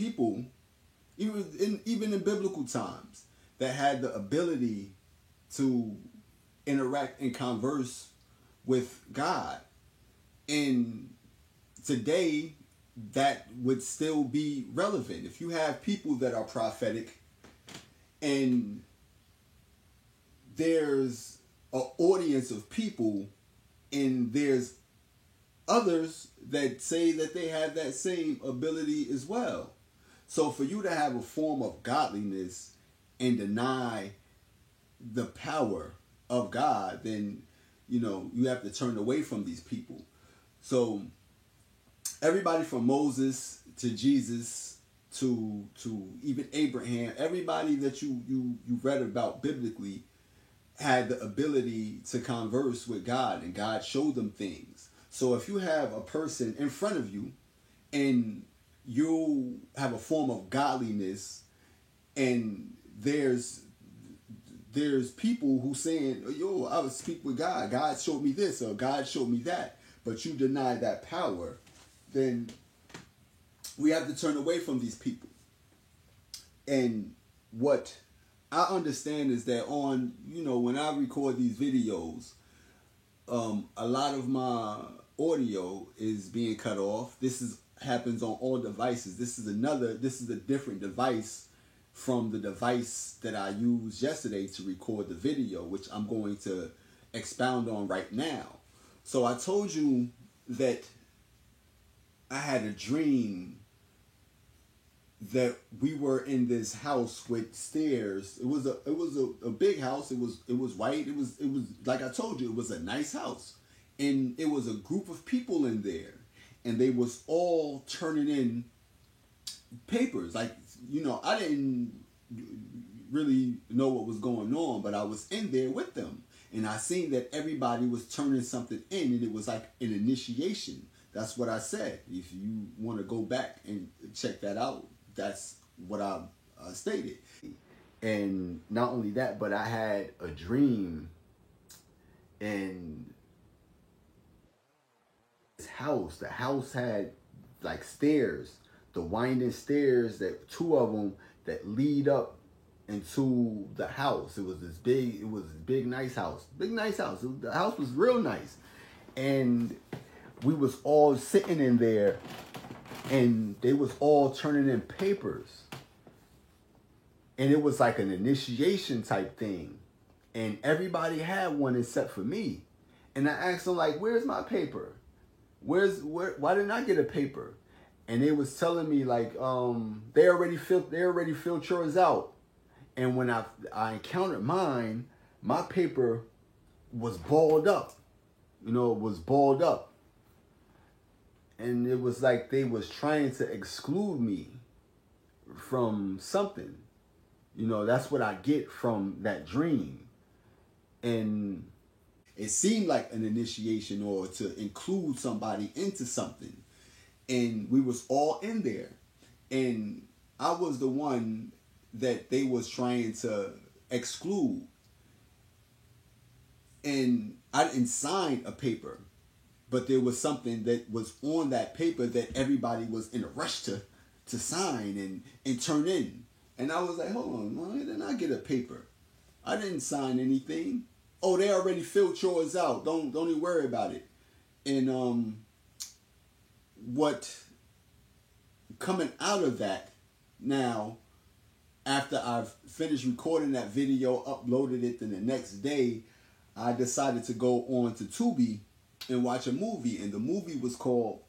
people, even in biblical times, that had the ability to interact and converse with God. And today, that would still be relevant. If you have people that are prophetic and there's an audience of people and there's others that say that they have that same ability as well. So for you to have a form of godliness and deny the power of God, then, you have to turn away from these people. So everybody from Moses to Jesus to even Abraham, everybody that you read about biblically had the ability to converse with God, and God showed them things. So if you have a person in front of you and you have a form of godliness, and there's people who saying, yo, I would speak with God, God showed me this or God showed me that, but you deny that power, then we have to turn away from these people. And what I understand is that when I record these videos, a lot of my audio is being cut off. Happens on all devices. This is a different device from the device that I used yesterday to record the video, which I'm going to expound on right now. So I told you that I had a dream that we were in this house with stairs. It was a big house. It was white. It was like I told you, it was a nice house. And it was a group of people in there. And they was all turning in papers. Like, I didn't really know what was going on, but I was in there with them. And I seen that everybody was turning something in, and it was like an initiation. That's what I said. If you want to go back and check that out, that's what I stated. And not only that, but I had a dream, and the house had like stairs, the winding stairs, that two of them that lead up into the house. It was a big nice house. The house was real nice. And we was all sitting in there, and they was all turning in papers. And it was like an initiation type thing. And everybody had one except for me. And I asked them, like, where's my paper? Why didn't I get a paper? And they was telling me, like, they already filled yours out. And when I encountered mine, my paper was balled up. It was balled up. And it was like they was trying to exclude me from something. That's what I get from that dream. And it seemed like an initiation, or to include somebody into something. And we was all in there. And I was the one that they was trying to exclude. And I didn't sign a paper, but there was something that was on that paper that everybody was in a rush to sign and turn in. And I was like, hold on, why didn't I get a paper? I didn't sign anything. Oh, they already filled yours out. Don't even worry about it. And what coming out of that now, after I've finished recording that video, uploaded it, then the next day, I decided to go on to Tubi and watch a movie. And the movie was called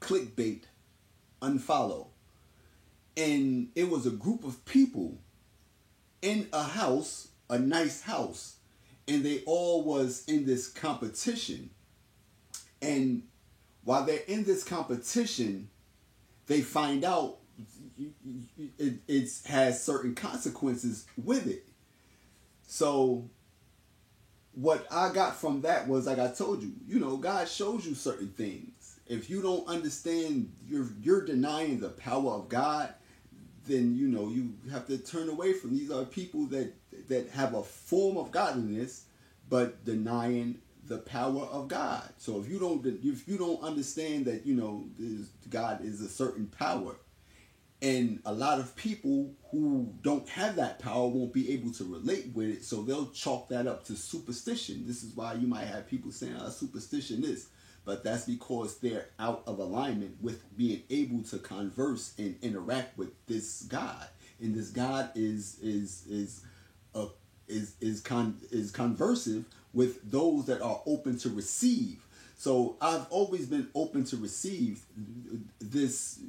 Clickbait Unfollow. And it was a group of people in a house, a nice house. And they all was in this competition. And while they're in this competition, they find out it has certain consequences with it. So what I got from that was, like I told you, God shows you certain things. If you don't understand, you're denying the power of God, then you have to turn away from. These are people that have a form of godliness, but denying the power of God. So if you don't understand that God is a certain power, And a lot of people who don't have that power won't be able to relate with it, so they'll chalk that up to superstition. This is why you might have people saying, superstition is. But that's because they're out of alignment with being able to converse and interact with this God. And this God is conversive with those that are open to receive. So I've always been open to receive this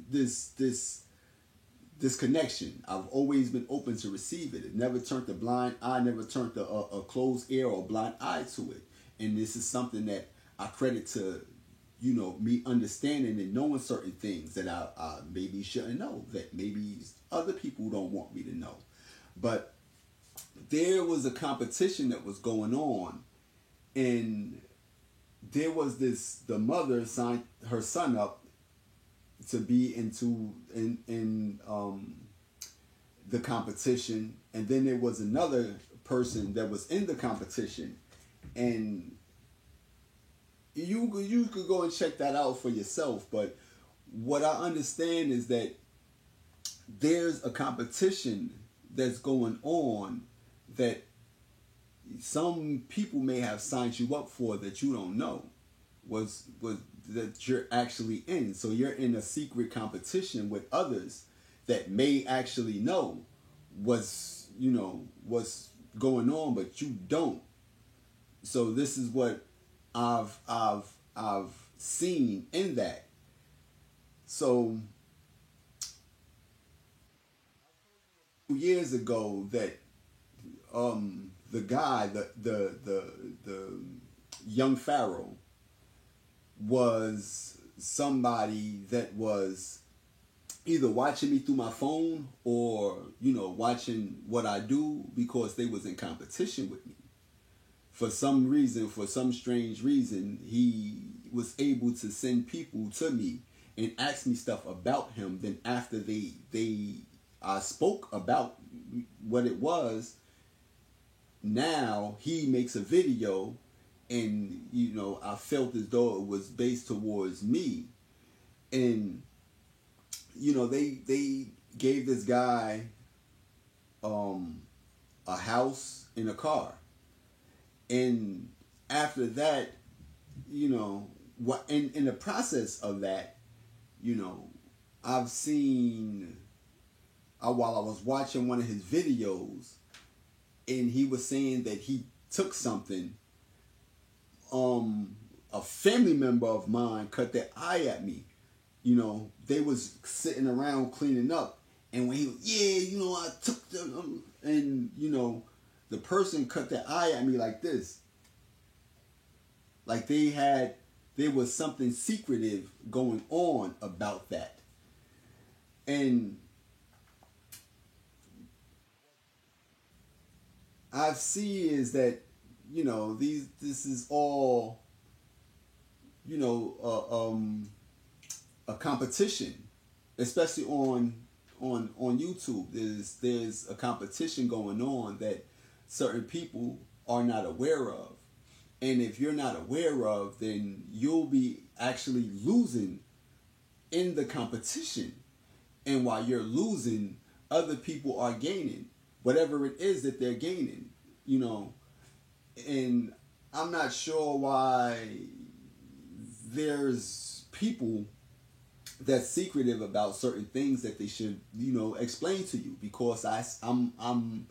connection. I've always been open to receive it. It never turned a blind eye, never turned a closed ear or blind eye to it. And this is something that I credit to, me understanding and knowing certain things that I maybe shouldn't know, that maybe other people don't want me to know. But there was a competition that was going on, and there was the mother signed her son up to be in the competition, and then there was another person that was in the competition, and you could go and check that out for yourself. But what I understand is that there's a competition that's going on that some people may have signed you up for that you don't know was that you're actually in. So you're in a secret competition with others that may actually know what's going on, but you don't. So this is what I've seen in that. So years ago that the guy, the young Pharaoh, was somebody that was either watching me through my phone or watching what I do because they was in competition with me. For some reason, for some strange reason, he was able to send people to me and ask me stuff about him. Then after I spoke about what it was, now he makes a video, and I felt as though it was based towards me. And they gave this guy a house and a car. And after that, what in the process of that, I've seen while I was watching one of his videos, and he was saying that he took something. A family member of mine cut their eye at me. They was sitting around cleaning up, and when he was, I took them, and the person cut their eye at me like this. Like there was something secretive going on about that. And I see is that, this is all, a competition, especially on YouTube. There's a competition going on that certain people are not aware of. And if you're not aware of, then you'll be actually losing in the competition. And while you're losing, other people are gaining whatever it is that they're gaining, And I'm not sure why there's people that's secretive about certain things that they should, explain to you, because I'm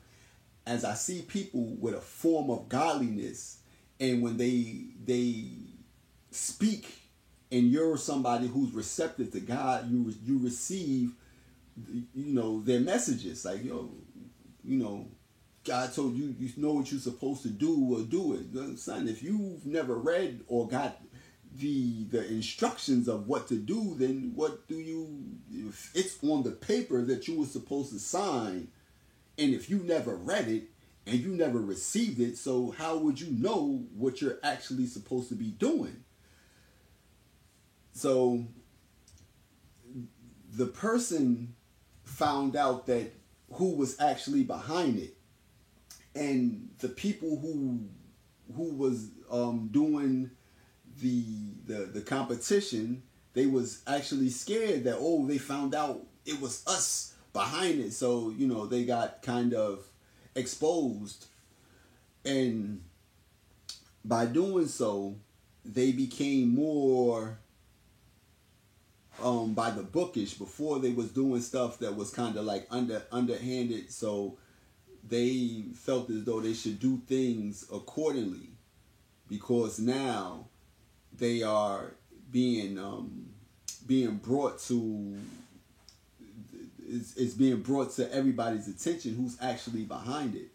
as I see people with a form of godliness, and when they speak, and you're somebody who's receptive to God, you receive, their messages. Like, God told you, you know what you're supposed to do, or do it. Son, if you've never read or got the instructions of what to do, then what do you, if it's on the paper that you were supposed to sign, and if you never read it and you never received it, so how would you know what you're actually supposed to be doing? So the person found out that who was actually behind it, and the people who was doing the competition, they was actually scared that, oh, they found out it was us behind it. So, you know, they got kind of exposed. And by doing so, they became more by the bookish. Before, they was doing stuff that was kind of like underhanded. So they felt as though they should do things accordingly, because now they are being brought to, it's being brought to everybody's attention who's actually behind it.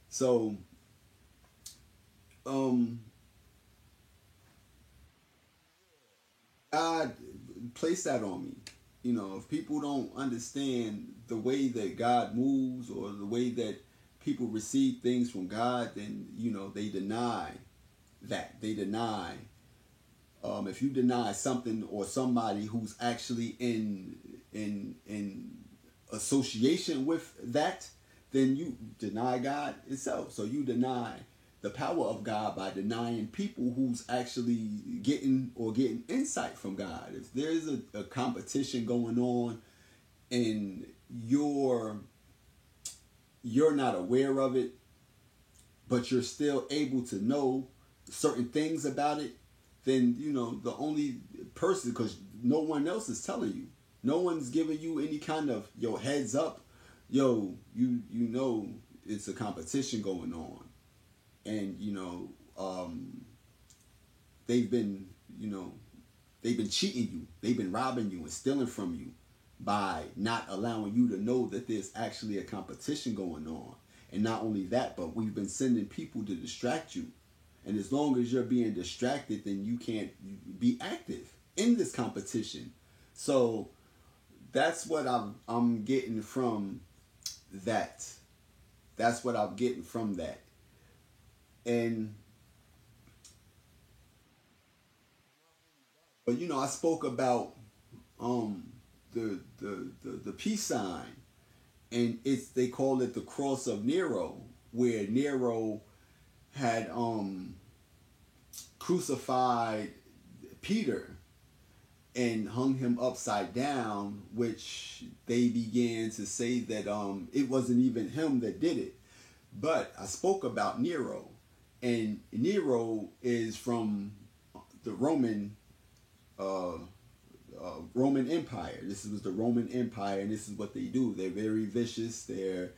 So God placed that on me. You know, if people don't understand the way that God moves, or the way that people receive things from God, then, you know, they deny that. They deny. If you deny something or somebody who's actually in association with that, then you deny God itself. So you deny the power of God by denying people who's actually getting insight from God. If there's a competition going on and you're not aware of it, but you're still able to know certain things about it, then, you know, the only person, because no one else is telling you, no one's giving you any kind of heads up, you know it's a competition going on. And, you know, they've been cheating you, they've been robbing you and stealing from you by not allowing you to know that there's actually a competition going on. And not only that, but we've been sending people to distract you. And as long as you're being distracted, then you can't be active in this competition. So that's what I'm getting from that. That's what I'm getting from that. And but, you know, I spoke about the peace sign, and they call it the cross of Nero, where Nero had crucified Peter and hung him upside down, which they began to say that it wasn't even him that did it. But I spoke about Nero, and Nero is from the Roman Empire. This was the Roman Empire, and this is what they do. They're very vicious. They're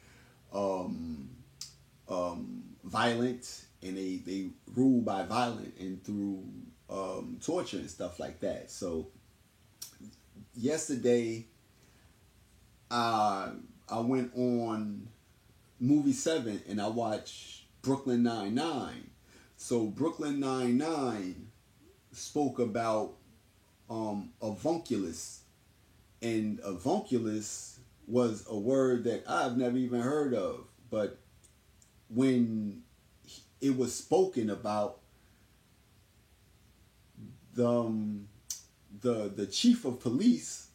violent, and they rule by violence and through torture and stuff like that. So yesterday, I went on Movie 7 and I watched Brooklyn Nine-Nine. So Brooklyn Nine-Nine spoke about avunculus, and avunculus was a word that I've never even heard of, but when it was spoken about, the chief of police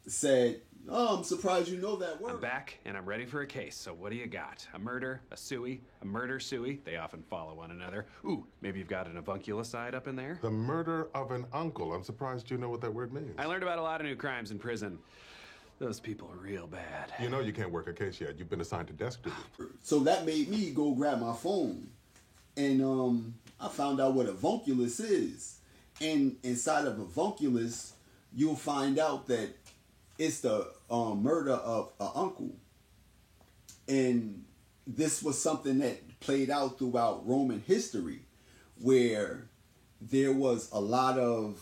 said, "Oh, I'm surprised you know that word." I'm back, and I'm ready for a case, so what do you got? A murder, a suey, a murder-suey? They often follow one another. Ooh, maybe you've got an avunculicide up in there? The murder of an uncle. I'm surprised you know what that word means. I learned about a lot of new crimes in prison. Those people are real bad. You know you can't work a case yet. You've been assigned to desk duty. So that made me go grab my phone, and I found out what avunculus is. And inside of avunculus, you'll find out that it's the murder of an uncle. And this was something that played out throughout Roman history, where there was a lot of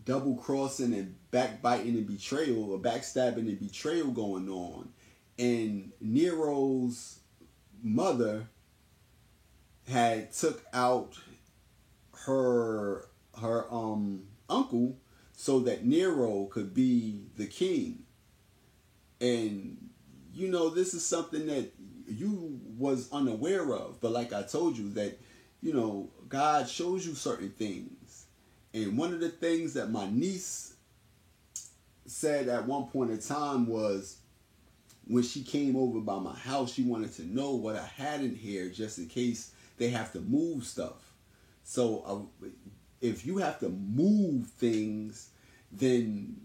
double crossing and backbiting and betrayal, or backstabbing and betrayal going on. And Nero's mother had took out her uncle so that Nero could be the king. And, you know, this is something that you was unaware of. But like I told you, that, you know, God shows you certain things. And one of the things that my niece said at one point in time was, when she came over by my house, she wanted to know what I had in here just in case they have to move stuff. So if you have to move things, then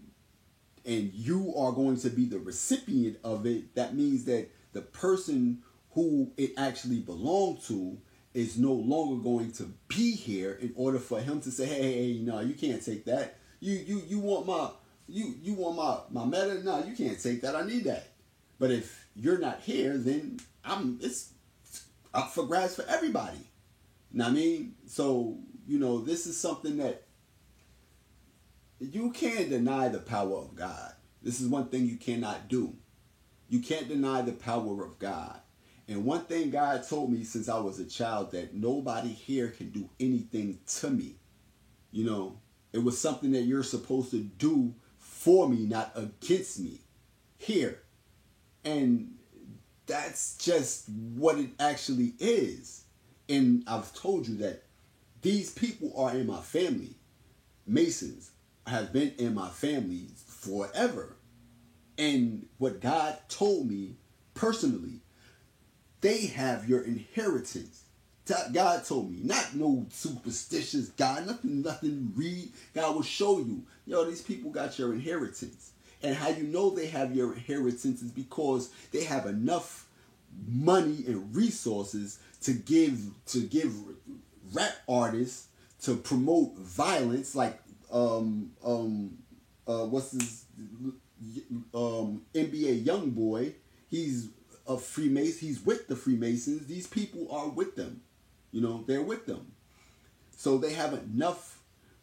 and you are going to be the recipient of it, that means that the person who it actually belonged to is no longer going to be here in order for him to say, hey, no, you can't take that. You want my meta? No, you can't take that. I need that. But if you're not here, then it's up for grabs for everybody. You know what I mean? So, this is something that you can't deny the power of God. This is one thing you cannot do. You can't deny the power of God. And one thing God told me since I was a child, that nobody here can do anything to me. It was something that you're supposed to do for me, not against me. Here. And that's just what it actually is. And I've told you that these people are in my family. Masons have been in my family forever. And what God told me personally, they have your inheritance. God told me, not no superstitious God, nothing read. God will show you, these people got your inheritance. And how you know they have your inheritance is because they have enough money and resources to give rap artists to promote violence, like what's his NBA Youngboy. He's a Freemason. He's with the Freemasons. These people are with them. They're with them. So they have enough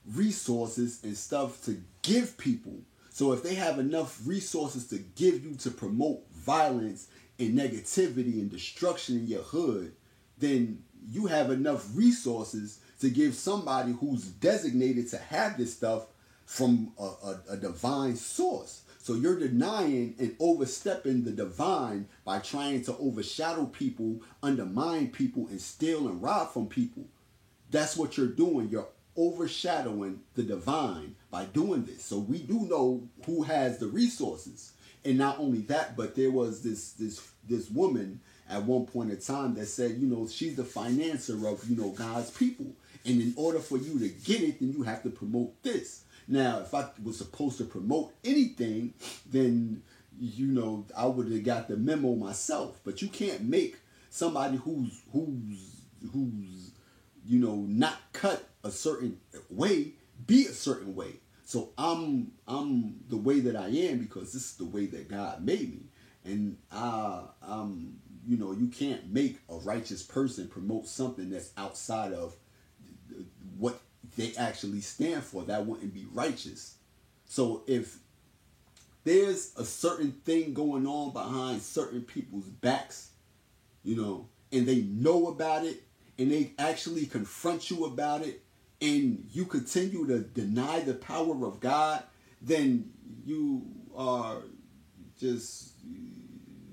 resources and stuff to give people. So if they have enough resources to give you to promote violence and negativity and destruction in your hood, then you have enough resources to give somebody who's designated to have this stuff from a divine source. So you're denying and overstepping the divine by trying to overshadow people, undermine people, and steal and rob from people. That's what you're doing. You're overshadowing the divine by doing this. So we do know who has the resources. And not only that, but there was this woman at one point in time that said, she's the financer of, God's people. And in order for you to get it, then you have to promote this. Now, if I was supposed to promote anything, then, I would have got the memo myself. But you can't make somebody who's not cut a certain way be a certain way. So I'm the way that I am because this is the way that God made me. And you can't make a righteous person promote something that's outside of what they actually stand for. That wouldn't be righteous. So if there's a certain thing going on behind certain people's backs, and they know about it, and they actually confront you about it, and you continue to deny the power of God, then you are just,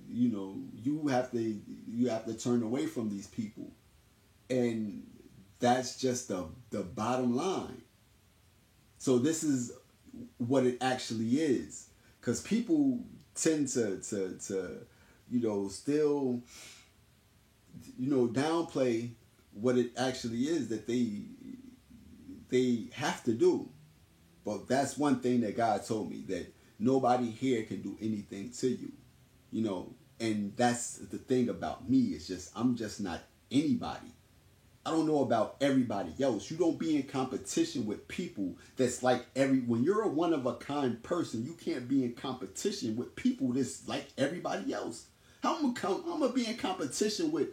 you have to turn away from these people. And that's just the bottom line. So this is what it actually is. Because people tend to still, downplay what it actually is that they have to do. But that's one thing that God told me, that nobody here can do anything to you. And that's the thing about me. It's just, I'm just not anybody. I don't know about everybody else. You don't be in competition with people that's like when you're a one-of-a-kind person, you can't be in competition with people that's like everybody else. How I'm gonna be in competition with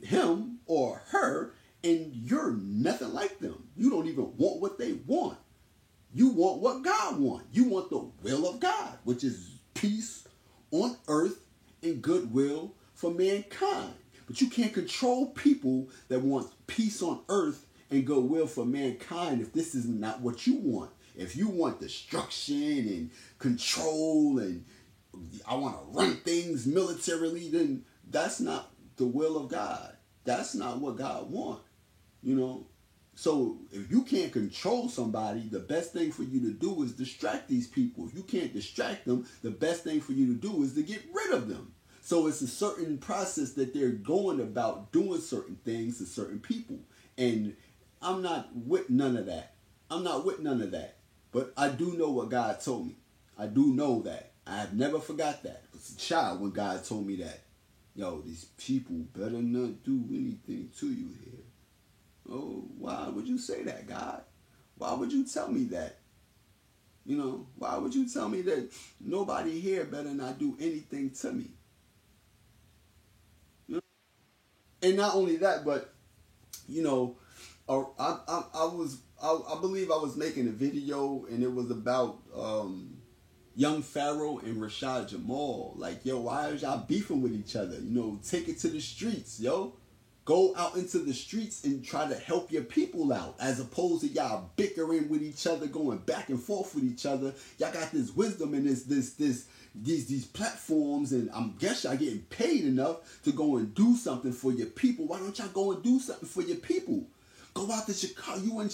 him or her, and you're nothing like them. You don't even want what they want. You want what God wants. You want the will of God, which is peace on earth and goodwill for mankind. But you can't control people that want peace on earth and goodwill for mankind if this is not what you want. If you want destruction and control and I want to run things militarily, then that's not the will of God. That's not what God wants. So if you can't control somebody, the best thing for you to do is distract these people. If you can't distract them, the best thing for you to do is to get rid of them. So it's a certain process that they're going about doing certain things to certain people. And I'm not with none of that. I'm not with none of that. But I do know what God told me. I do know that. I have never forgot that. I was a child when God told me that. Yo, these people better not do anything to you here. Oh, why would you say that, God? Why would you tell me that? You know, why would you tell me that nobody here better not do anything to me? You know? And not only that, but, you know, I believe I was making a video and it was about Young Pharaoh and Rashad Jamal. Like, yo, why are y'all beefing with each other? You know, take it to the streets, yo. Go out into the streets and try to help your people out, as opposed to y'all bickering with each other, going back and forth with each other. Y'all got this wisdom and these platforms, and I guess y'all getting paid enough to go and do something for your people. Why don't y'all go and do something for your people? Go out to Chicago. Y'all in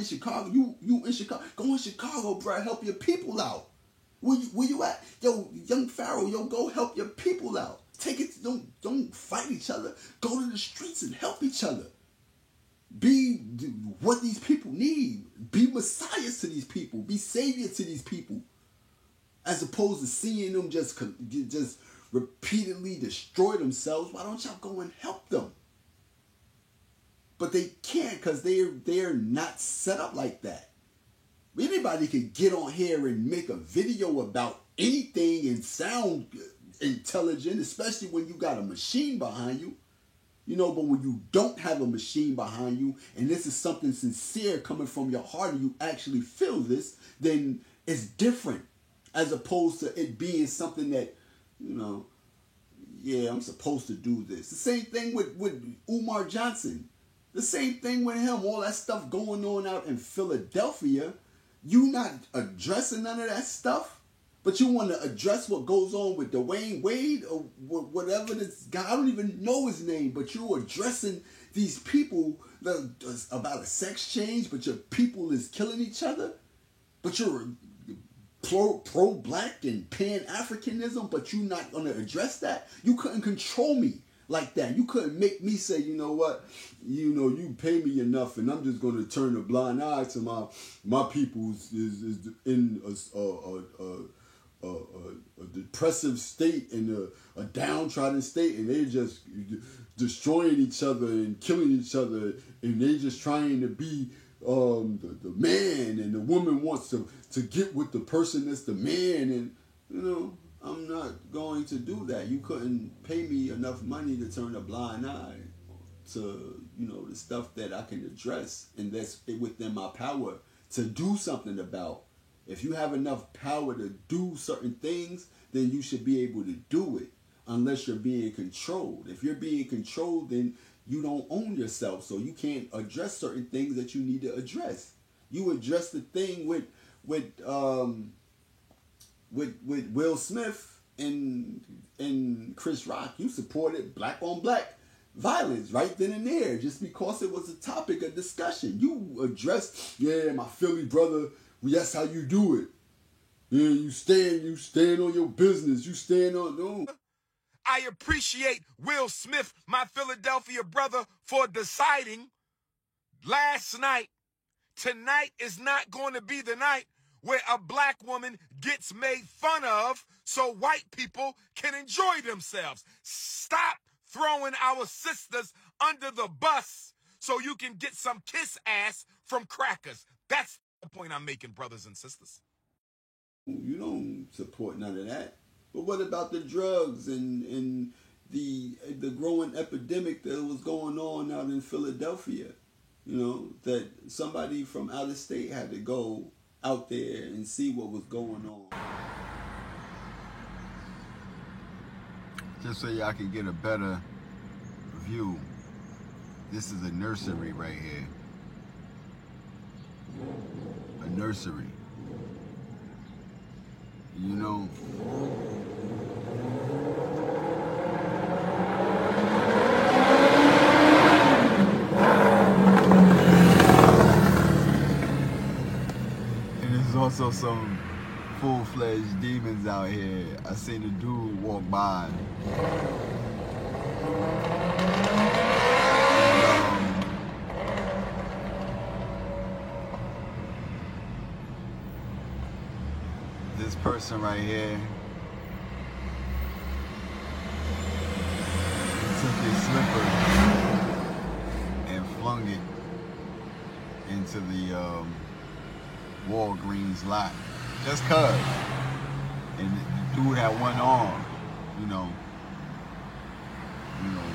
Chicago. You in Chicago. Go in Chicago, bro. Help your people out. Where you at? Yo, Young Pharaoh, yo, go help your people out. Take it. Don't fight each other. Go to the streets and help each other. Be what these people need. Be messiahs to these people. Be savior to these people. As opposed to seeing them just repeatedly destroy themselves. Why don't y'all go and help them? But they can't, because they're not set up like that. Anybody could get on here and make a video about anything and sound intelligent, especially when you got a machine behind you. You know, but when you don't have a machine behind you, and this is something sincere coming from your heart, and you actually feel this, then it's different. As opposed to it being something that, you know, yeah, I'm supposed to do this. The same thing with Umar Johnson. The same thing with him. All that stuff going on out in Philadelphia. You not addressing none of that stuff. But you want to address what goes on with Dwayne Wade or whatever this guy, I don't even know his name, but you're addressing these people about a sex change, but your people is killing each other. But you're pro-black and pan-Africanism, but you're not going to address that. You couldn't control me like that. You couldn't make me say, you know what, you pay me enough and I'm just going to turn a blind eye to my people is in a depressive state and a downtrodden state, and they just destroying each other and killing each other, and they just trying to be the man, and the woman wants to get with the person that's the man, and you know, I'm not going to do that. You couldn't pay me enough money to turn a blind eye to, you know, the stuff that I can address, and that's within my power to do something about. If you have enough power to do certain things, then you should be able to do it, unless you're being controlled. If you're being controlled, then you don't own yourself, so you can't address certain things that you need to address. You address the thing with Will Smith and Chris Rock. You supported black on black violence right then and there, just because it was a topic of discussion. You addressed, yeah, my Philly brother. That's how you do it. Yeah, you stand on your business. You stand on no. I appreciate Will Smith, my Philadelphia brother, for deciding last night, tonight is not going to be the night where a black woman gets made fun of so white people can enjoy themselves. Stop throwing our sisters under the bus so you can get some kiss ass from crackers. That's the point I'm making, brothers and sisters. You don't support none of that. But what about the drugs and the growing epidemic that was going on out in Philadelphia? You know, that somebody from out of state had to go out there and see what was going on. Just so y'all can get a better view, this is a nursery right here. A nursery. You know, and there's also some full-fledged demons out here. I seen a dude walk by. person right here. He took his slipper and flung it into the Walgreens lot. Just cuz. And the dude had one arm, you know,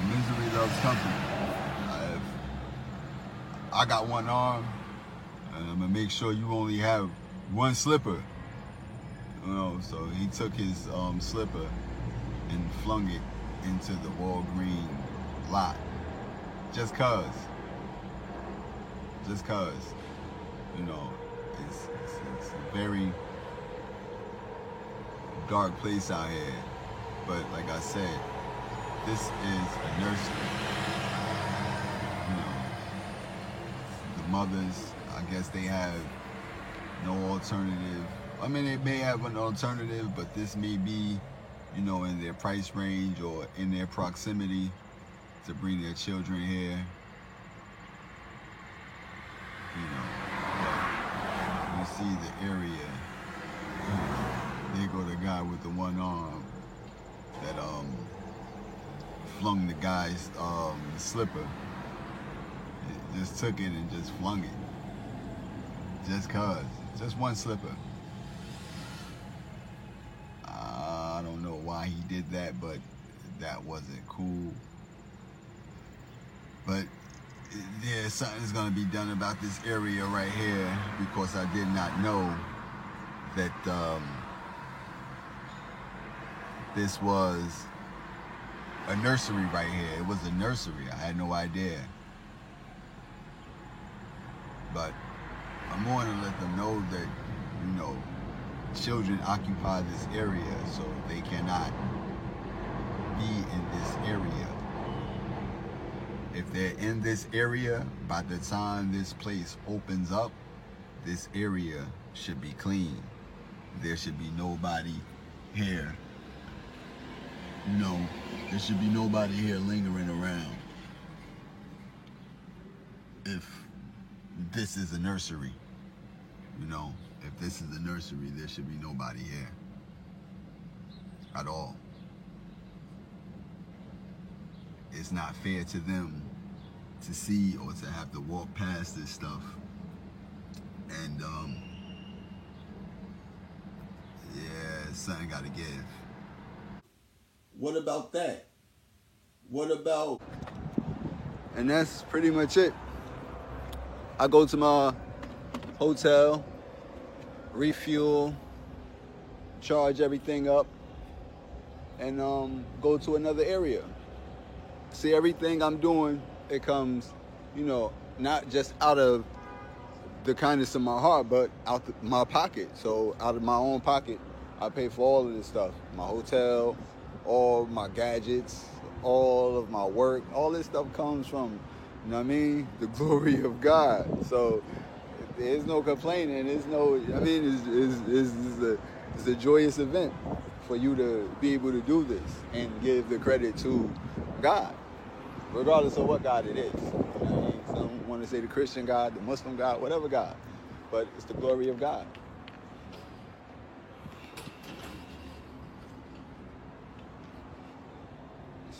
misery loves company. I got one arm, and I'm gonna make sure you only have one slipper. You know, so he took his slipper and flung it into the Walgreens lot. Just cuz. Just cuz. You know, it's a very dark place out here. But like I said, this is a nursery. You know, the mothers, I guess they have no alternative. I mean, they may have an alternative, but this may be, you know, in their price range or in their proximity to bring their children here. You know, but you see the area. There go the guy with the one arm that flung the guy's slipper. It just took it and just flung it. Just cuz. Just one slipper. I don't know why he did that, but that wasn't cool. But yeah, something's gonna be done about this area right here, because I did not know that this was a nursery right here. It was a nursery. I had no idea. But I'm going to let them know that, you know, children occupy this area, so they cannot be in this area. If they're in this area, by the time this place opens up, this area should be clean. There should be nobody here. No, there should be nobody here lingering around. If this is a nursery, you know, if this is a nursery, there should be nobody here at all. It's not fair to them to see or to have to walk past this stuff. And yeah, something gotta give. What about that? What about... And that's pretty much it. I go to my hotel, refuel, charge everything up, and go to another area. See, everything I'm doing, it comes, you know, not just out of the kindness of my heart, but out my pocket. So out of my own pocket, I pay for all of this stuff. My hotel, all my gadgets, all of my work, all this stuff comes from, you know what I mean, the glory of God. So there's no complaining. There's no, I mean, it's a joyous event for you to be able to do this and give the credit to God, regardless of what God it is. You know what I mean? Some want to say the Christian God, the Muslim God, whatever God, but it's the glory of God.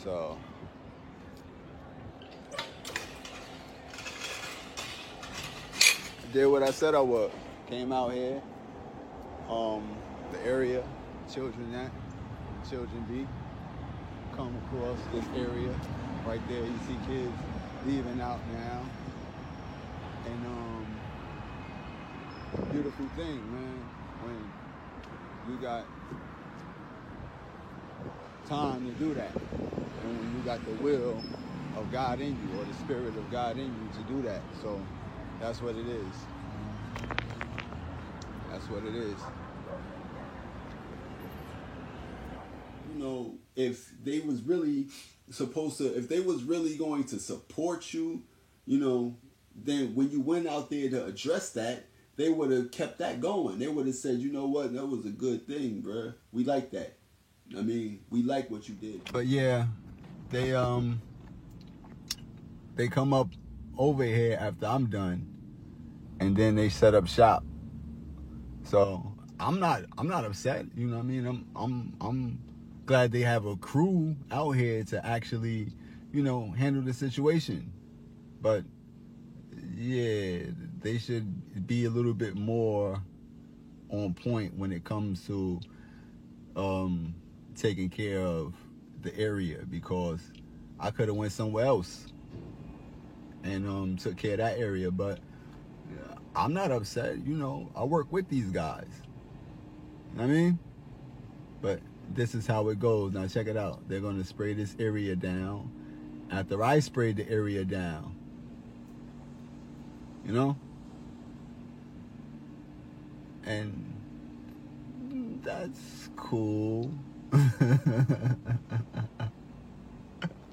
So did what I said I would. Came out here, the area, children be. Come across this area right there. You see kids leaving out now, and beautiful thing, man. When you got time to do that, and when you got the will of God in you, or the spirit of God in you to do that. So that's what it is. That's what it is. You know, if they was really supposed to, if they was really going to support you, you know, then when you went out there to address that, they would have kept that going. They would have said, you know what, that was a good thing, bruh. We like that. I mean, we like what you did. But yeah, they come up over here after I'm done, and then they set up shop. So I'm not upset. You know what I mean? I'm glad they have a crew out here to actually, handle the situation. But yeah, they should be a little bit more on point when it comes to taking care of the area, because I could have went somewhere else and took care of that area. But I'm not upset. I work with these guys. You know what I mean? But this is how it goes. Now check it out. They're going to spray this area down after I sprayed the area down. And that's cool.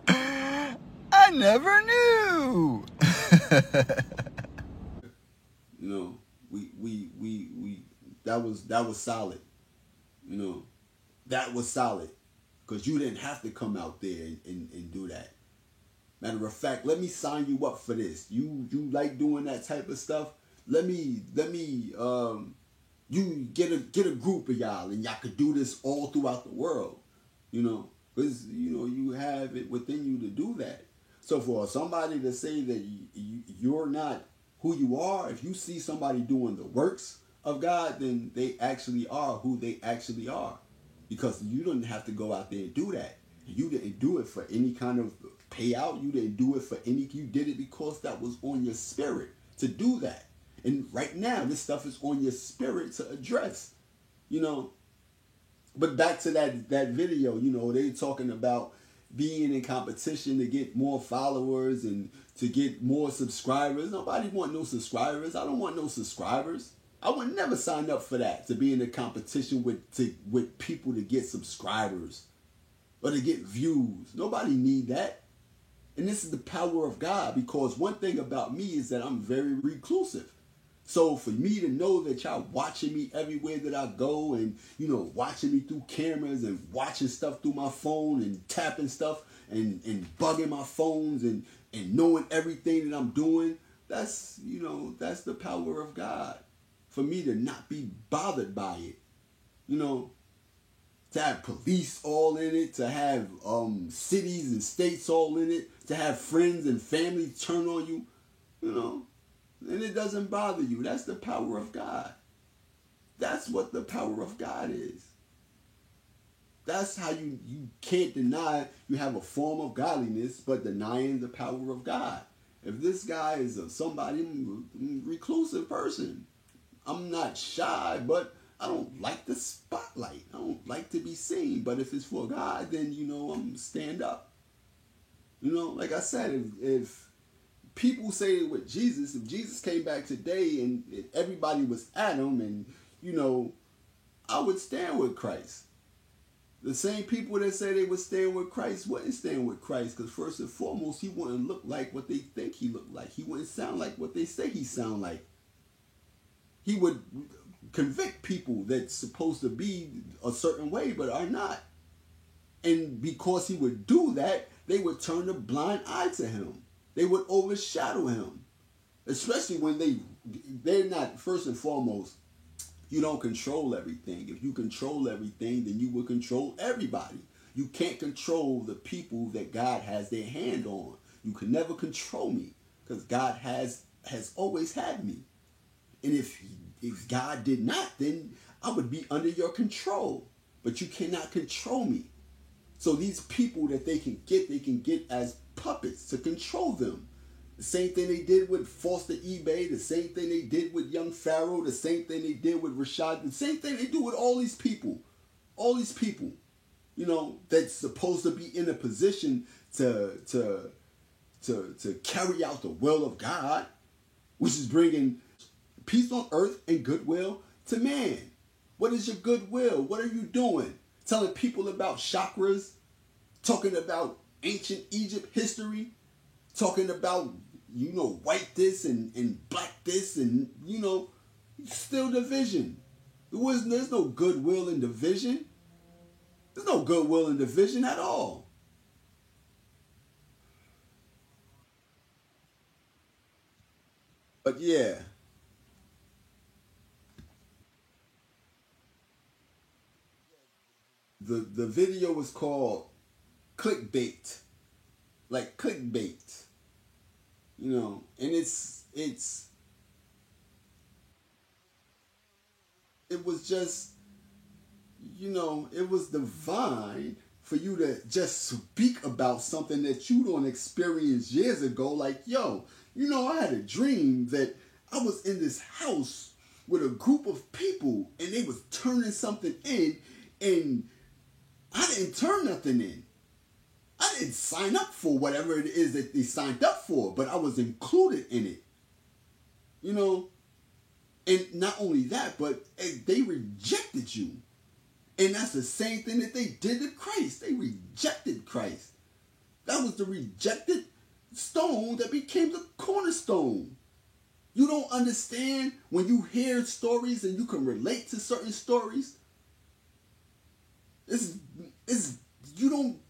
I never knew. We that was solid. That was solid, because you didn't have to come out there and do that. Matter of fact, let me sign you up for this. You like doing that type of stuff? Let me you get a group of y'all, and y'all could do this all throughout the world. Because you have it within you to do that. So for somebody to say that you're not who you are, if you see somebody doing the works of God, then they actually are who they actually are. Because you didn't have to go out there and do that. You didn't do it for any kind of payout. You didn't do it for any. You did it because that was on your spirit to do that. And right now, this stuff is on your spirit to address. But back to that video, they talking about being in competition to get more followers and to get more subscribers. Nobody want no subscribers. I don't want no subscribers. I would never sign up for that, to be in a competition with people to get subscribers or to get views. Nobody need that. And this is the power of God, because one thing about me is that I'm very reclusive. So for me to know that y'all watching me everywhere that I go, and watching me through cameras and watching stuff through my phone and tapping stuff and bugging my phones and knowing everything that I'm doing, that's the power of God. For me to not be bothered by it, to have police all in it, to have cities and states all in it, to have friends and family turn on you, and it doesn't bother you. That's the power of God. That's what the power of God is. That's how you can't deny you have a form of godliness, but denying the power of God. If this guy is somebody reclusive person, I'm not shy, but I don't like the spotlight. I don't like to be seen. But if it's for God, then I'm stand up. Like I said, if people say with Jesus, if Jesus came back today and everybody was at him, and I would stand with Christ. The same people that say they would stand with Christ wouldn't stand with Christ, because first and foremost, he wouldn't look like what they think he looked like. He wouldn't sound like what they say he sound like. He would convict people that's supposed to be a certain way but are not. And because he would do that, they would turn a blind eye to him. They would overshadow him. Especially when they're not, first and foremost, you don't control everything. If you control everything, then you will control everybody. You can't control the people that God has their hand on. You can never control me, because God has always had me. And if God did not, then I would be under your control. But you cannot control me. So these people that they can get as puppets to control them. The same thing they did with Foster eBay, the same thing they did with Young Pharaoh, the same thing they did with Rashad, the same thing they do with all these people. All these people, that's supposed to be in a position to carry out the will of God, which is bringing peace on earth and goodwill to man. What is your goodwill? What are you doing? Telling people about chakras, talking about ancient Egypt history, talking about, white this and black this, and, still division. There's no goodwill in division. There's no goodwill in division at all. But yeah. the video was called clickbait, like clickbait, you know, and it was just, you know, it was divine for you to just speak about something that you don't experience years ago. Like, yo, you know, I had a dream that I was in this house with a group of people and they was turning something in, and I didn't turn nothing in. I didn't sign up for whatever it is that they signed up for, but I was included in it. You know? And not only that, but they rejected you. And that's the same thing that they did to Christ. They rejected Christ. That was the rejected stone that became the cornerstone. You don't understand when you hear stories and you can relate to certain stories.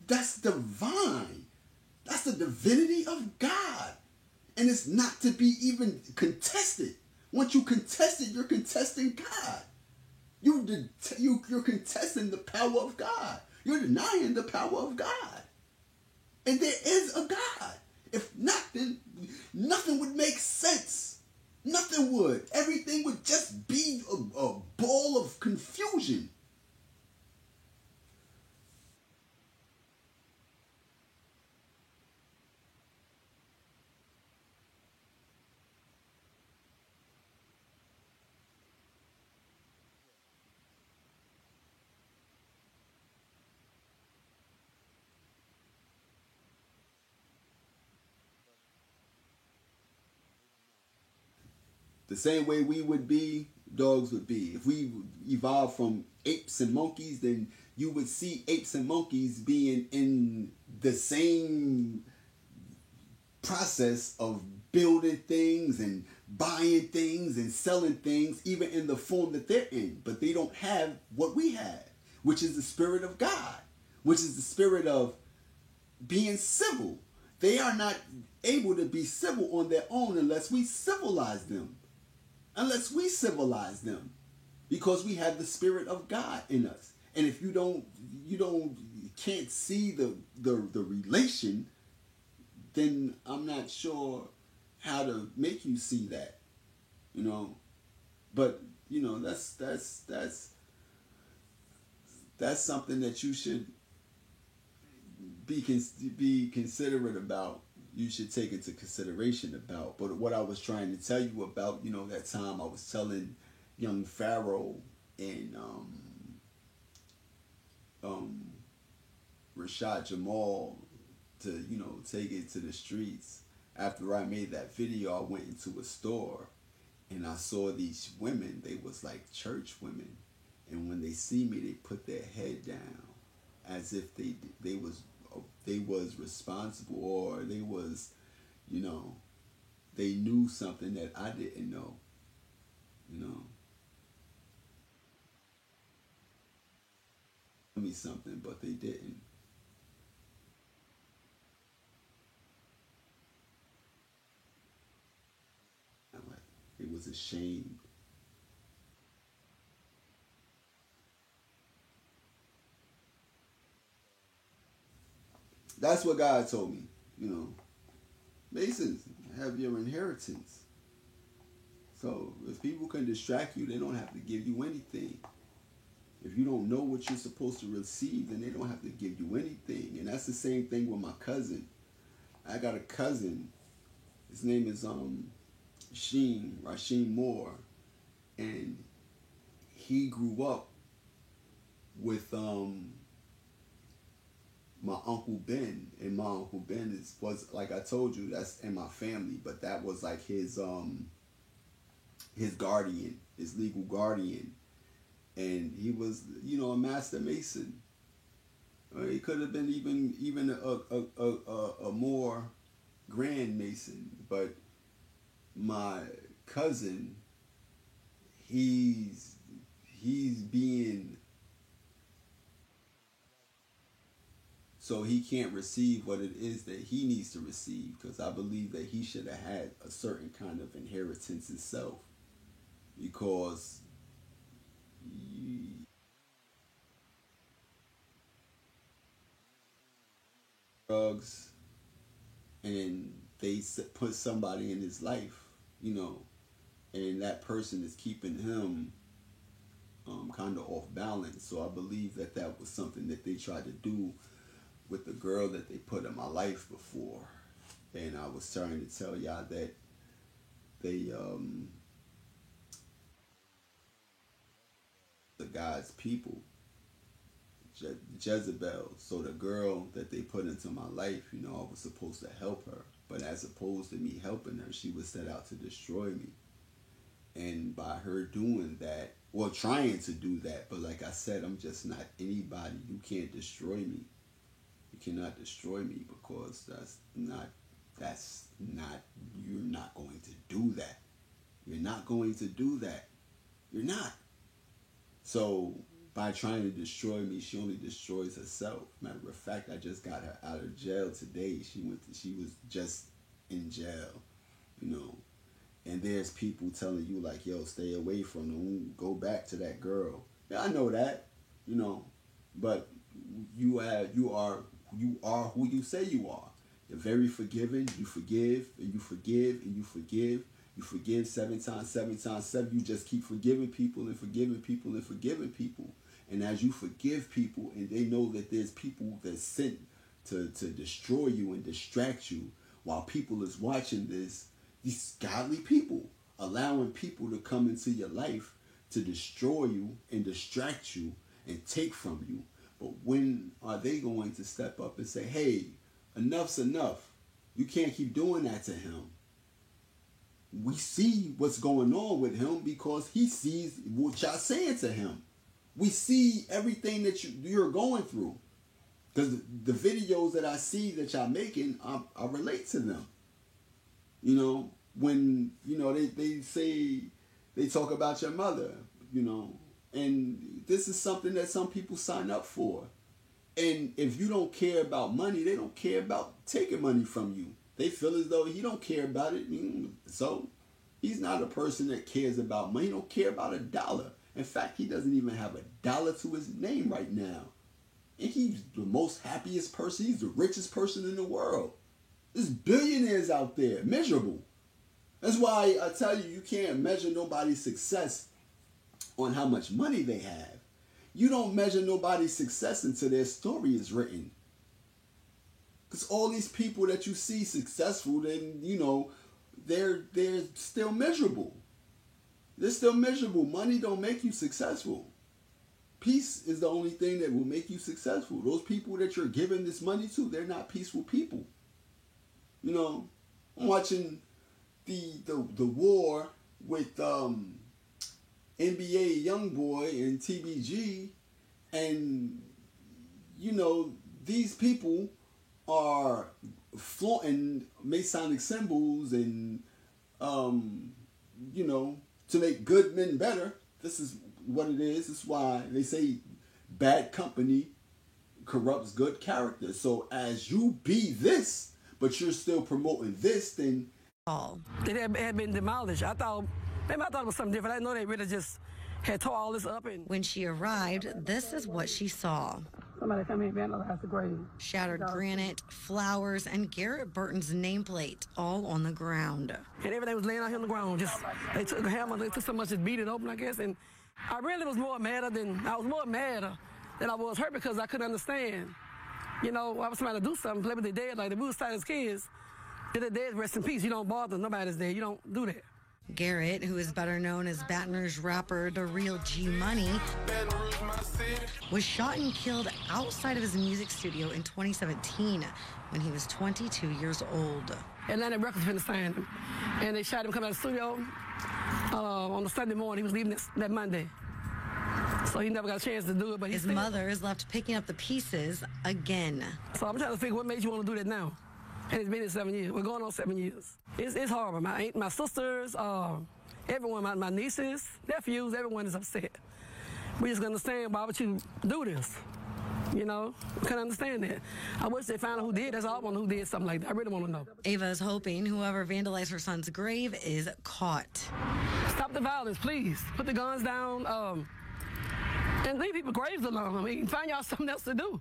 That's divine. That's the divinity of God. And it's not to be even contested. Once you contest it, you're contesting God. You're contesting the power of God. You're denying the power of God. And there is a God. If not, then nothing would make sense. Nothing would. Everything would just be a ball of confusion. The same way we would be, dogs would be. If we evolved from apes and monkeys, then you would see apes and monkeys being in the same process of building things and buying things and selling things, even in the form that they're in. But they don't have what we have, which is the Spirit of God, which is the spirit of being civil. They are not able to be civil on their own unless we civilize them. Unless we civilize them, because we have the Spirit of God in us. And if you can't see the relation, then I'm not sure how to make you see that, you know. But you know, that's something that you should be considerate about. You should take into consideration about. But what I was trying to tell you about, you know, that time I was telling young Pharaoh and Rashad Jamal to, you know, take it to the streets. After I made that video, I went into a store and I saw these women. They was like church women, and when they see me, they put their head down as if they was responsible, or they was, you know, they knew something that I didn't know, you know. Tell me something, but they didn't. I'm like, it was ashamed. That's what God told me, you know. Masons have your inheritance. So if people can distract you, they don't have to give you anything. If you don't know what you're supposed to receive, then they don't have to give you anything. And that's the same thing with my cousin. I got a cousin. His name is Rasheem Moore, and he grew up with my Uncle Ben, and my Uncle Ben was like I told you, that's in my family, but that was like his guardian, his legal guardian, and he was, you know, a master mason. He could have been even a more grand mason, but my cousin, he's being, so he can't receive what it is that he needs to receive, because I believe that he should have had a certain kind of inheritance himself, because drugs, and they put somebody in his life, you know, and that person is keeping him kind of off balance. So I believe that that was something that they tried to do with the girl that they put in my life before. And I was trying to tell y'all that they the God's people, Jezebel. So the girl that they put into my life, you know, I was supposed to help her, but as opposed to me helping her, she was set out to destroy me. And by her doing that, well, trying to do that, but like I said, I'm just not anybody. You can't destroy me. You cannot destroy me, because you're not going to do that. You're not going to do that. You're not. So by trying to destroy me, she only destroys herself. Matter of fact, I just got her out of jail today. She was just in jail, you know. And there's people telling you like, yo, stay away from them. Go back to that girl. Yeah, I know that, you know. But you are who you say you are. You're very forgiving. You forgive and you forgive and you forgive. You forgive 7 times 7 times 7. You just keep forgiving people and forgiving people and forgiving people. And as you forgive people, and they know that there's people that's sent to destroy you and distract you while people is watching this, these godly people allowing people to come into your life to destroy you and distract you and take from you. But when are they going to step up and say, hey, enough's enough. You can't keep doing that to him. We see what's going on with him because he sees what y'all saying to him. We see everything that you're going through. Because the videos that I see that y'all making, I relate to them. You know, when, you know, they say, they talk about your mother, you know, and this is something that some people sign up for. And if you don't care about money, they don't care about taking money from you. They feel as though he don't care about it. So he's not a person that cares about money. He don't care about $1. In fact, he doesn't even have $1 to his name right now. And he's the most happiest person. He's the richest person in the world. There's billionaires out there, miserable. That's why I tell you, you can't measure nobody's success on how much money they have. You don't measure nobody's success until their story is written. Because all these people that you see successful, then, you know, they're still miserable. They're still miserable. Money don't make you successful. Peace is the only thing that will make you successful. Those people that you're giving this money to, they're not peaceful people. You know, I'm watching the war with NBA Youngboy and TBG, and you know, these people are flaunting Masonic symbols and you know, to make good men better. This is what it is. This is why they say bad company corrupts good character. So as you be this, but you're still promoting this, then it had been demolished. I thought it was something different. I didn't know they really just had tore all this up. And when she arrived, this is what she saw. Somebody come in and vandalized the grave. Shattered granite, flowers, and Garrett Burton's nameplate all on the ground. And everything was laying out here on the ground. Just they took a hammer, they took so much to beat it open, I guess. And I really was more madder than I was hurt because I couldn't understand. You know, I was trying to do something, play with the dead, like the we started as kids. If the dead rest in peace, you don't bother nobody's dead. You don't do that. Garrett, who is better known as Baton Rouge rapper The Real G Money, was shot and killed outside of his music studio in 2017 when he was 22 years old. Atlantic Records finna sign him, and they shot him coming out of the studio on the Sunday morning. He was leaving that Monday, so he never got a chance to do it. But his mother is left picking up the pieces again. So I'm trying to figure what made you want to do that now. And it's been 7 years. We're going on 7 years. It's horrible. My sisters, everyone, my nieces, nephews, everyone is upset. We just understand why would you do this? You know, couldn't understand that. I wish they found out who did. That's all I want to know, who did something like that. I really want to know. Ava is hoping whoever vandalized her son's grave is caught. Stop the violence, please. Put the guns down and leave people's graves alone. I mean, find y'all something else to do.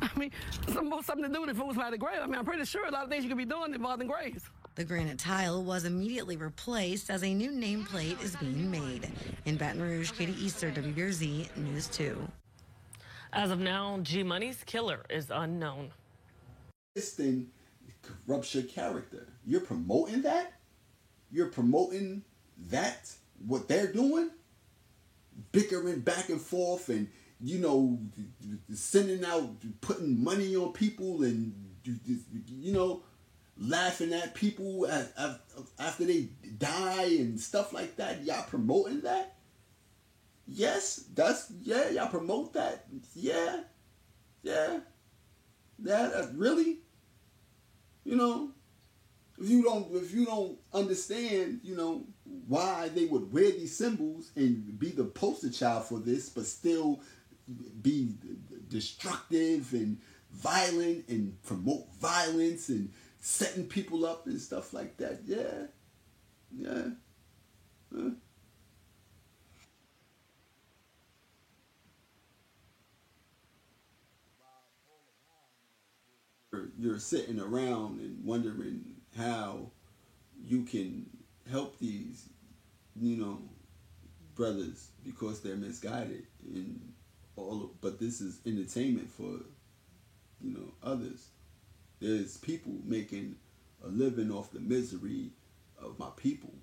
I mean, something to do with it fools by the grave. I mean, I'm pretty sure a lot of things you could be doing involving graves. The granite tile was immediately replaced as a new nameplate is being made. In Baton Rouge, Katie Easter, WBRZ News 2. As of now, G Money's killer is unknown. This thing corrupts your character. You're promoting that? You're promoting that? What they're doing? Bickering back and forth and, you know, sending out, putting money on people and, you know, laughing at people after they die and stuff like that. Y'all promoting that? Yes, y'all promote that. Yeah, really? You know, if you don't understand, you know, why they would wear these symbols and be the poster child for this, but still be destructive and violent and promote violence and setting people up and stuff like that. Yeah. Huh? You're sitting around and wondering how you can help these, you know, brothers because they're misguided and but this is entertainment for, you know, others. There's people making a living off the misery of my people.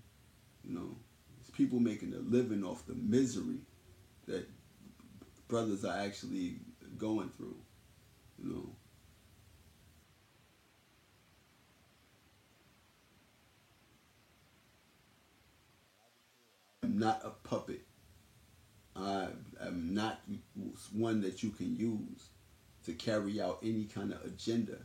You know, there's people making a living off the misery that brothers are actually going through. You know. I'm not a puppet. I'm not one that you can use to carry out any kind of agenda.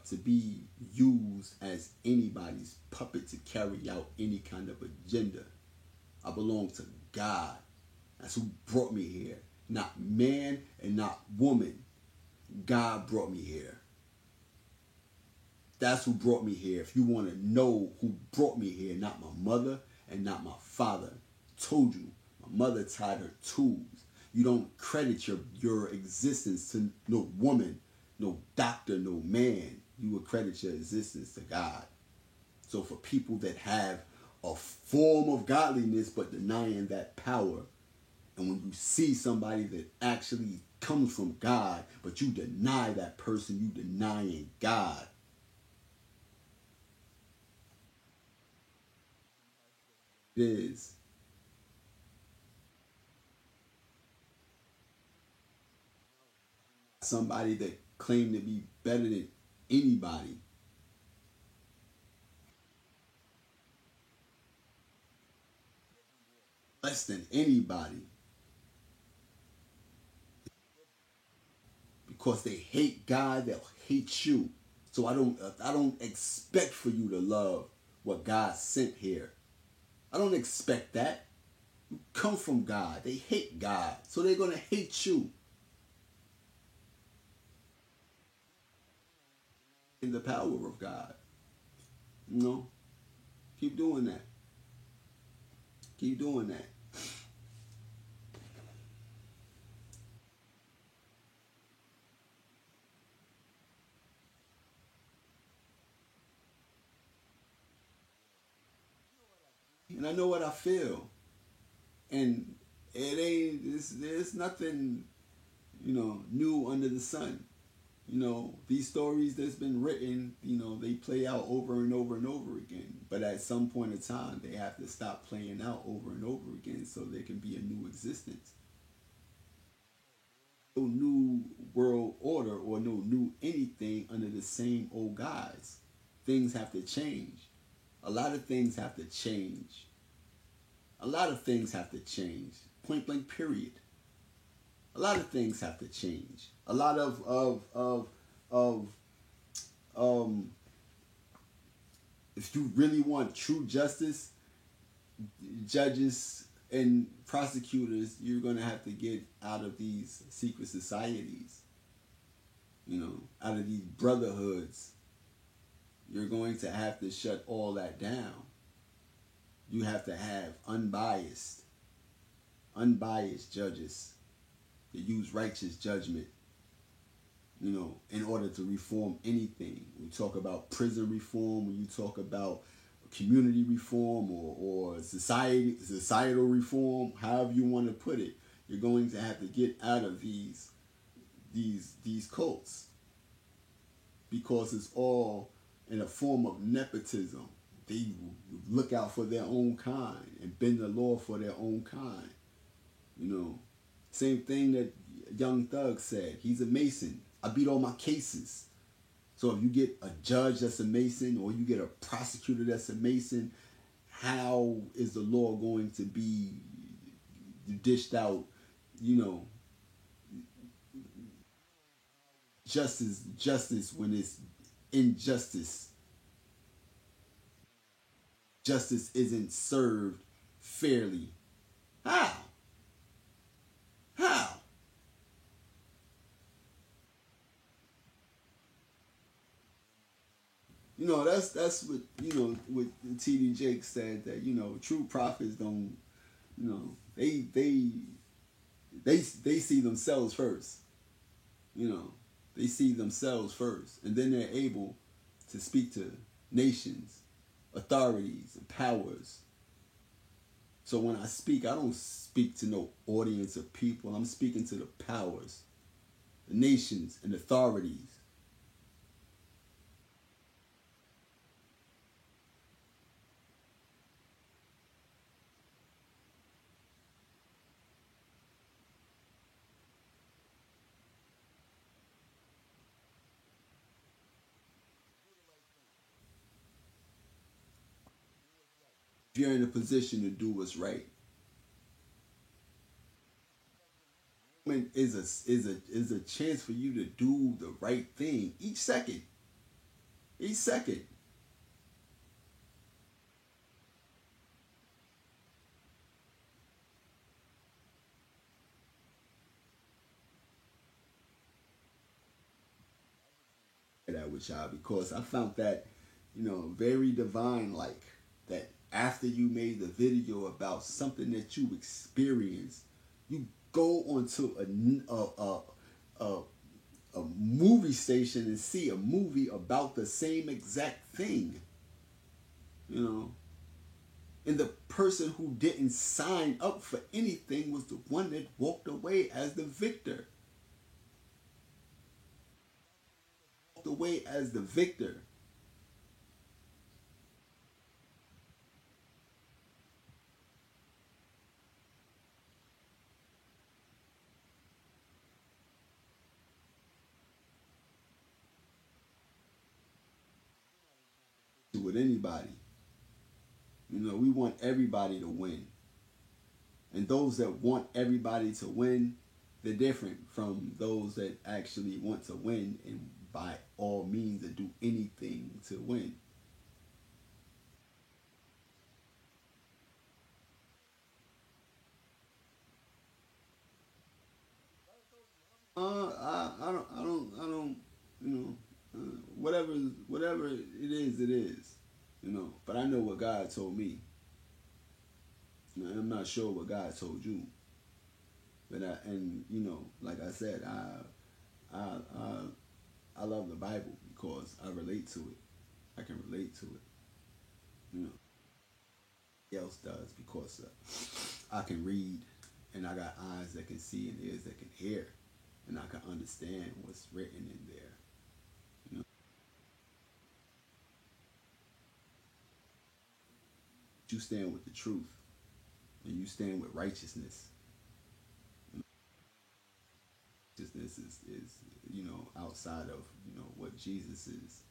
To be used as anybody's puppet to carry out any kind of agenda. I belong to God. That's who brought me here. Not man and not woman. God brought me here. That's who brought me here. If you want to know who brought me here, not my mother and not my father. I told you, my mother tied her tools. You don't credit your existence to no woman, no doctor, no man. You would credit your existence to God. So for people that have a form of godliness but denying that power, and when you see somebody that actually comes from God, but you deny that person, you denying God. It is. Somebody that claimed to be better than anybody. Less than anybody. Because they hate God, they'll hate you. So I don't expect for you to love what God sent here. I don't expect that. You come from God. They hate God. So they're going to hate you. In the power of God. You know? Keep doing that. Keep doing that. And I know what I feel. And it ain't, there's nothing, you know, new under the sun. You know, these stories that's been written, you know, they play out over and over and over again. But at some point in time, they have to stop playing out over and over again so there can be a new existence. No new world order or no new anything under the same old guise. Things have to change. A lot of things have to change. A lot of things have to change. Point blank period. A lot of things have to change. A lot of if you really want true justice, judges and prosecutors, you're going to have to get out of these secret societies, you know, out of these brotherhoods. You're going to have to shut all that down. You have to have unbiased judges. to use righteous judgment, in order to reform anything. We talk about prison reform, when you talk about community reform or societal reform, however you want to put it, you're going to have to get out of these cults, because it's all in a form of nepotism. They look out for their own kind and bend the law for their own kind. Same thing that Young Thug said. He's a Mason. I beat all my cases. So if you get a judge that's a Mason, or you get a prosecutor that's a Mason, how is the law going to be dished out? Justice when it's injustice. Justice isn't served fairly. How? That's what what T.D. Jakes said, that true prophets don't, they see themselves first. They see themselves first, and then they're able to speak to nations, authorities, and powers. So when I speak, I don't speak to no audience of people. I'm speaking to the powers, the nations, and authorities. If you're in a position to do what's right, is a chance for you to do the right thing each second. That with y'all, because I found that very divine, like that. After you made the video about something that you experienced, you go onto a movie station and see a movie about the same exact thing. And the person who didn't sign up for anything was the one that walked away as the victor. Walked away as the victor. With anybody. We want everybody to win. And those that want everybody to win, they're different from those that actually want to win and by all means to do anything to win. Whatever it is. But I know what God told me. I'm not sure what God told you. But like I said, I love the Bible because I relate to it. I can relate to it. Else does, because I can read, and I got eyes that can see and ears that can hear, and I can understand what's written in there. You stand with the truth, and you stand with righteousness. Righteousness is outside of what Jesus is.